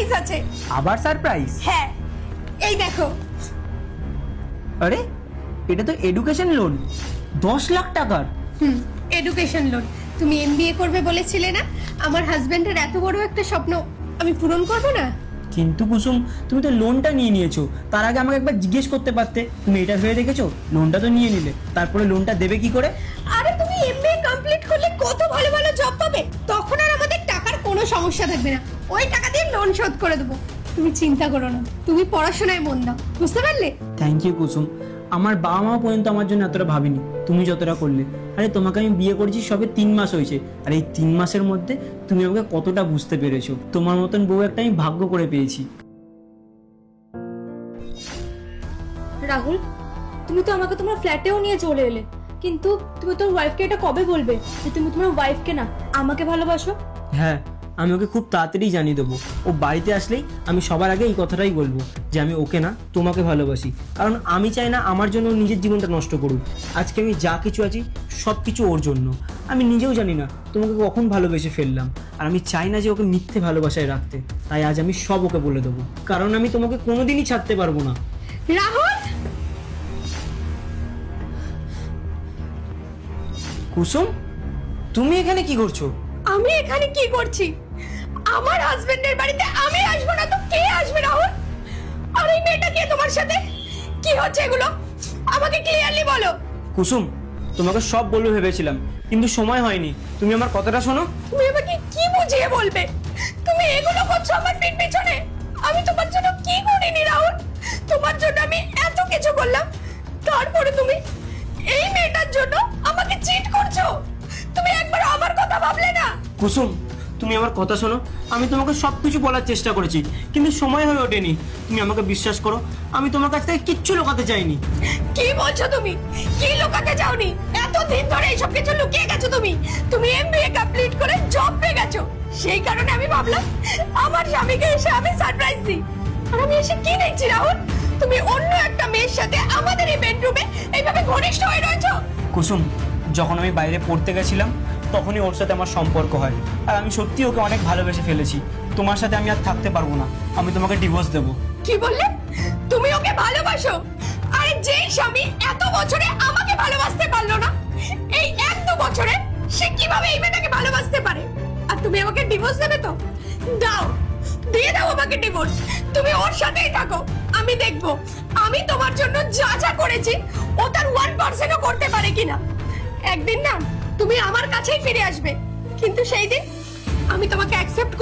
Surprise আছে। আবার surprise? হ্যাঁ, এই দেখো। আরে এটা তো এডুকেশন লোন, 10 লাখ টাকার। Education loan. তুমি এমবিএ করবে বলেছিলে না, আমার হাজবেন্ডের এত বড় একটা স্বপ্ন আমি পূরণ করব না? কিন্তু কুসুম, তুমি তো লোনটা নিয়ে নিয়েছো, তার আগে আমাকে একবার জিজ্ঞেস করতে পারতে। তুমি এটা ভেবে দেখেছো? লোনটা তো নিয়ে নিলে, তারপরে লোনটা দেবে কি করে? আরে তুমি এমবিএ কমপ্লিট করলে কত ভালো ভালো জব পাবে, তখন আর আমাদের টাকার কোনো সমস্যা থাকবে না। ওই টাকা দিয়ে লোন শোধ করে দেবো। তুমি চিন্তা করো না, তুমি পড়াশোনায় মন দাও, বুঝতে পারলে? থ্যাংক ইউ কুসুম, আমার বাবা মা পর্যন্ত আমার জন্য এতটা ভাবিনি, তুমি যতটা করলে। আরে তোমাকে আমি বিয়ে করেছি সবে 3 মাস হয়েছে, আর এই 3 মাসের মধ্যে তুমি আমাকে কতটা বুঝতে পেরেছো। তোমার মতন বউ একটা আমি ভাগ্য করে পেয়েছি। রাহুল, তুমি তো আমাকে তোমার ফ্ল্যাটেও নিয়ে চলে এলে, কিন্তু তুমি তোমার ওয়াইফকে এটা কবে বলবে যে তুমি তোমার ওয়াইফকে না আমাকে ভালোবাসো? হ্যাঁ, আমি ওকে খুব তাড়াতাড়ি জানিয়ে দেবো। ও বাড়িতে আসলেই আমি সবার আগে এই কথাটাই বলবো যে আমি ওকে না তোমাকে ভালোবাসি, কারণ আমি চাই না আমার জন্য নিজের জীবনটা নষ্ট করুক। আজকে আমি যা কিছু আছি সব কিছু ওর জন্য। আমি নিজেও জানি না তোমাকে কখন ভালোবেসে ফেললাম, আর আমি চাই না যে ওকে মিথ্যে ভালোবাসায় রাখতে। তাই আজ আমি সব ওকে বলে দেবো, কারণ আমি তোমাকে কোনোদিনই ছাড়তে পারবো না। রাহুল! কুসুম, তুমি এখানে কি করছো? আমি এখানে কি করছি? আমার হাজবেন্ডের বাড়িতে আমি আসবো না তো কে আসবে রাহুল? আর এই মেয়েটা কে তোমার সাথে? কি হচ্ছে এগুলো? আমাকে ক্লিয়ারলি বলো। কুসুম, তোমাকে সব বলবো ভেবেছিলাম, কিন্তু সময় হয়নি। তুমি আমার কথাটা শোনো। তুমি আমাকে কি বুঝিয়ে বলবে? তুমি এগুলো করছো আমার পিঠ পিছনে। আমি তোমার জন্য কি করিনি রাহুল? তোমার জন্য আমি এত কিছু করলাম, তারপরে তুমি এই মেয়েটার জন্য আমাকে চিট করছো। তুমি একবার আমার কথা ভাবলে না? কুসুম, তুমি আমার কথা শোনো। আমি তোমাকে সবকিছু বলার চেষ্টা করেছি, কিন্তু সময় হয়ে ওঠেনি। তুমি আমাকে বিশ্বাস করো, আমি তোমার কাছ থেকে কিচ্ছু লুকাতে চাইনি। কি বলছো তুমি? কি লুকাতে চাওনি? এতদিন ধরে এইসব কিছু লুকিয়ে গেছো তুমি। তুমি এমবিএ কমপ্লিট করে জব পেয়ে গেছো, সেই কারণে আমি ভাবলাম আমার স্বামীকে এসে আমি সারপ্রাইজ দিই। আর আমি এসে কি দেখছি রাহুল, তুমি অন্য একটা মেয়ের সাথে আমাদের এই বেডরুমে এইভাবে ঘনিষ্ঠ হয়ে রয়েছো। কুসুম, যখন আমি বাইরে পড়তে গেছিলাম তখনই ওর সাথে আমার সম্পর্ক হয়, আর আমি সত্যি ওকে অনেক ভালোবেসে ফেলেছি। তোমার সাথে আমি আর থাকতে পারবো না, আমি তোমাকে ডিভোর্স দেবো। কি বললে? তুমি ওকে ভালোবাসো? আরে যেই স্বামী এত বছরে আমাকে ভালোবাসতে পারলো না, এই 1-2 বছরে সে কিভাবে এই মেয়েটাকে ভালোবাসতে পারে? আর তুমি আমাকে ডিভোর্স দেবে তো? দাও, দিয়ে দাও আমাকে ডিভোর্স। তুমি ওর সাথেই থাকো, আমি দেখবো আমি তোমার জন্য যা যা করেছি ও তার 1%ও করতে পারে কিনা। একদিন না তুমি আমার কাছেই ফিরে আসবে, কিন্তু সেই দিন আমি তোমাকে অ্যাকসেপ্ট